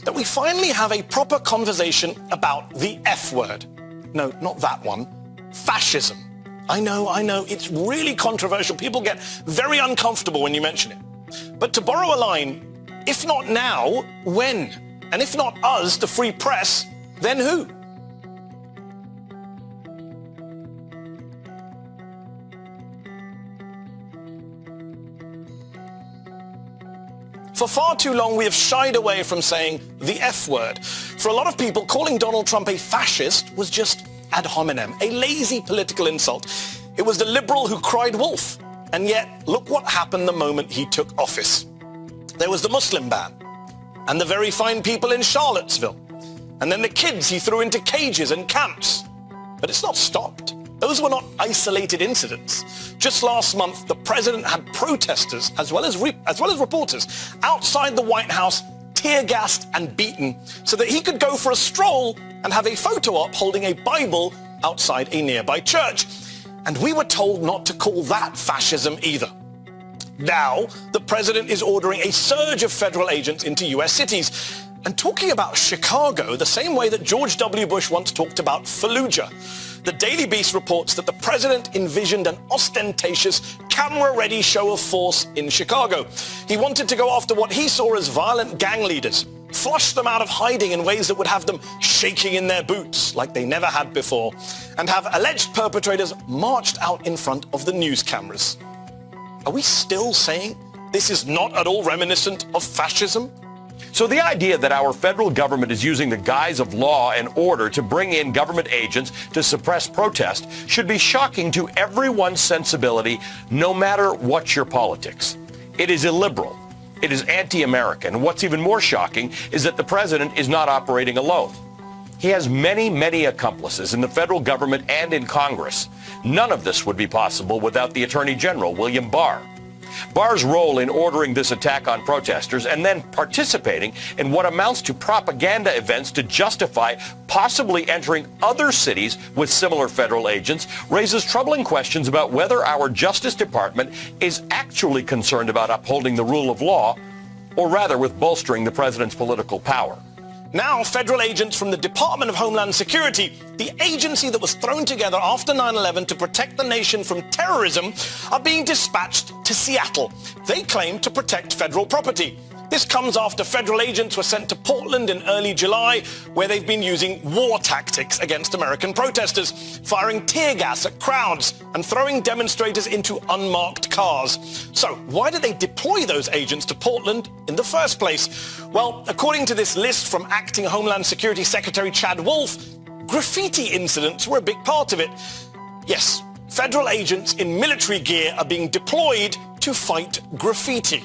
that we finally have a proper conversation about the F word. No, not that one. Fascism. I know, it's really controversial. People get very uncomfortable when you mention it. But to borrow a line, if not now, when? And if not us, the free press, then who? For far too long, we have shied away from saying the F word. For a lot of people, calling Donald Trump a fascist was just ad hominem, a lazy political insult. It was the liberal who cried wolf. And yet, look what happened the moment he took office. There was the Muslim ban, and the very fine people in Charlottesville, and then the kids he threw into cages and camps. But it's not stopped. Those were not isolated incidents. Just last month, the president had protesters, as well as reporters, outside the White House, tear-gassed and beaten, so that he could go for a stroll and have a photo op holding a Bible outside a nearby church. And we were told not to call that fascism either. Now, the president is ordering a surge of federal agents into US cities and talking about Chicago the same way that George W. Bush once talked about Fallujah. The Daily Beast reports that the president envisioned an ostentatious, camera-ready show of force in Chicago. He wanted to go after what he saw as violent gang leaders, flush them out of hiding in ways that would have them shaking in their boots like they never had before, and have alleged perpetrators marched out in front of the news cameras. Are we still saying this is not at all reminiscent of fascism? So the idea that our federal government is using the guise of law and order to bring in government agents to suppress protest should be shocking to everyone's sensibility, no matter what your politics. It is illiberal. It is anti-American. What's even more shocking is that the president is not operating alone. He has many, many accomplices in the federal government and in Congress. None of this would be possible without the Attorney General, William Barr. Barr's role in ordering this attack on protesters and then participating in what amounts to propaganda events to justify possibly entering other cities with similar federal agents raises troubling questions about whether our Justice Department is actually concerned about upholding the rule of law, or rather with bolstering the president's political power. Now, federal agents from the Department of Homeland Security, the agency that was thrown together after 9/11 to protect the nation from terrorism, are being dispatched to Seattle. They claim to protect federal property. This comes after federal agents were sent to Portland in early July, where they've been using war tactics against American protesters, firing tear gas at crowds and throwing demonstrators into unmarked cars. So why did they deploy those agents to Portland in the first place? Well, according to this list from Acting Homeland Security Secretary Chad Wolf, graffiti incidents were a big part of it. Yes, federal agents in military gear are being deployed to fight graffiti.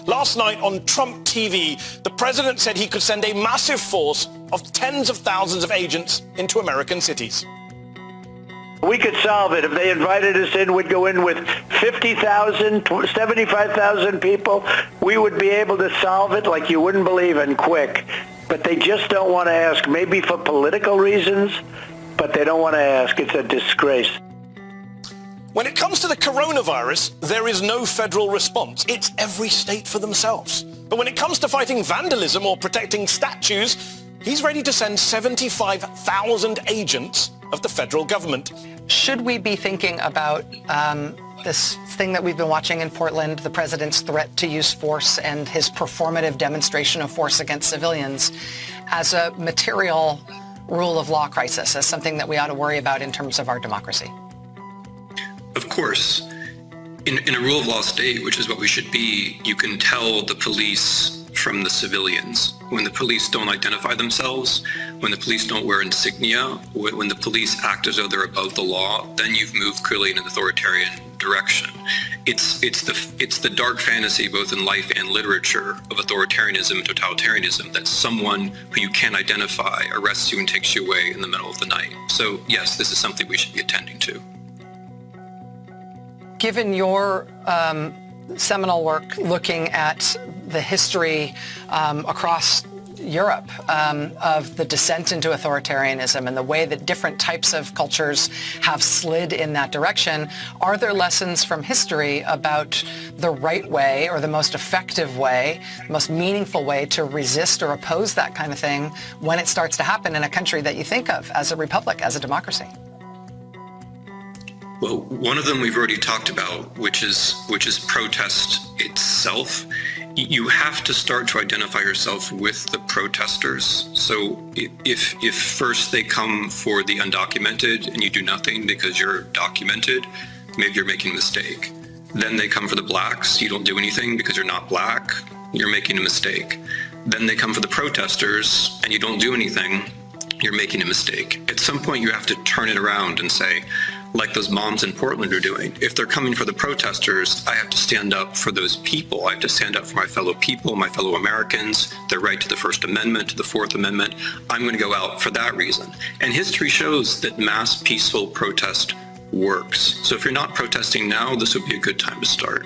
Last night on Trump TV, the president said he could send a massive force of tens of thousands of agents into American cities. We could solve it. If they invited us in, we'd go in with 50,000, 75,000 people. We would be able to solve it like you wouldn't believe and quick. But they just don't want to ask, maybe for political reasons, but they don't want to ask. It's a disgrace. When it comes to the coronavirus, there is no federal response. It's every state for themselves. But when it comes to fighting vandalism or protecting statues, he's ready to send 75,000 agents of the federal government. Should we be thinking about this thing that we've been watching in Portland, the president's threat to use force and his performative demonstration of force against civilians, as a material rule of law crisis, as something that we ought to worry about in terms of our democracy? Of course, in a rule of law state, which is what we should be, you can tell the police from the civilians. When the police don't identify themselves, when the police don't wear insignia, when the police act as though they're above the law, then you've moved clearly in an authoritarian direction. It's the dark fantasy, both in life and literature, of authoritarianism and totalitarianism, that someone who you can't identify arrests you and takes you away in the middle of the night. So yes, this is something we should be attending to. Given your seminal work looking at the history across Europe, of the descent into authoritarianism and the way that different types of cultures have slid in that direction, are there lessons from history about the right way or the most effective way, most meaningful way to resist or oppose that kind of thing when it starts to happen in a country that you think of as a republic, as a democracy? Well, one of them we've already talked about, which is protest itself. You have to start to identify yourself with the protesters. So if first they come for the undocumented and you do nothing because you're documented, maybe you're making a mistake. Then they come for the blacks, you don't do anything because you're not black, you're making a mistake. Then they come for the protesters and you don't do anything, you're making a mistake. At some point you have to turn it around and say, like those moms in Portland are doing, if they're coming for the protesters, I have to stand up for those people. I have to stand up for my fellow people, my fellow Americans, their right to the First Amendment, to the Fourth Amendment. I'm going to go out for that reason. And history shows that mass peaceful protest works. So if you're not protesting now, this would be a good time to start.